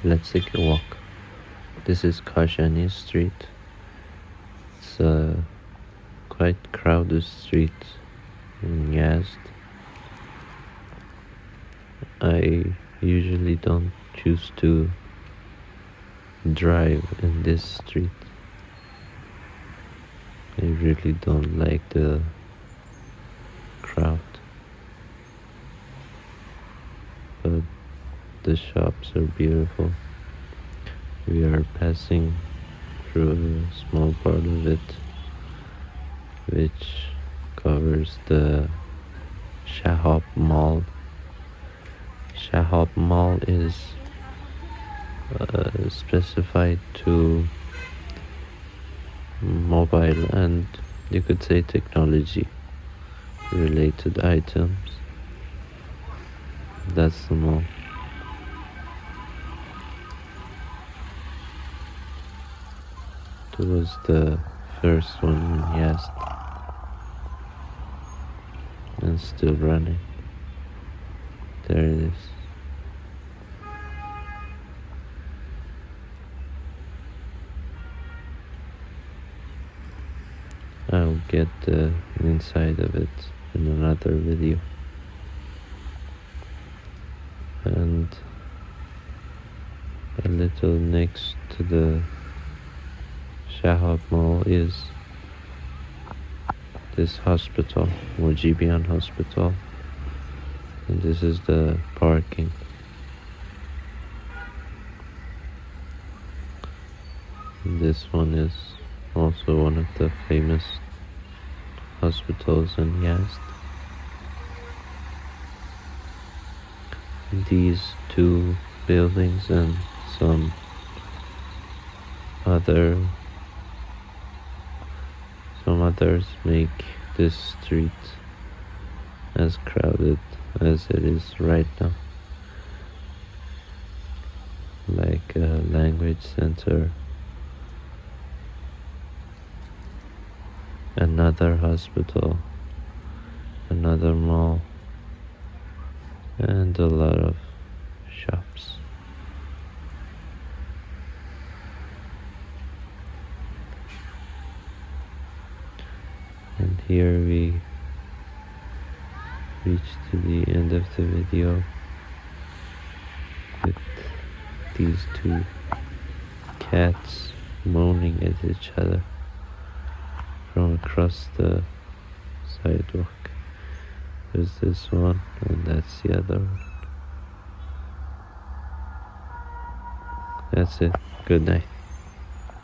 let's take a walk. This is Kashani Street. It's a quite crowded street in Yazd. I usually don't choose to drive in this street. I really don't like the crowd, but the shops are beautiful. We are passing through a small part of it, which covers the Shahab Mall. Shahab Mall is specified to mobile and you could say technology related items. That's the mall. It was the first one in Yazd and still running. There it is. I'll get the inside of it in another video. And a little next to the Shahab Mall is this hospital, Mojibian hospital, and this is the parking. And this one is also one of the famous hospitals in Yazd. These two buildings and some others make this street as crowded as it is right now, like a language center, another hospital, another mall, and a lot of shops. And here we reach to the end of the video with these two cats moaning at each other from across the sidewalk. There's this one and that's the other one. That's it. Good night.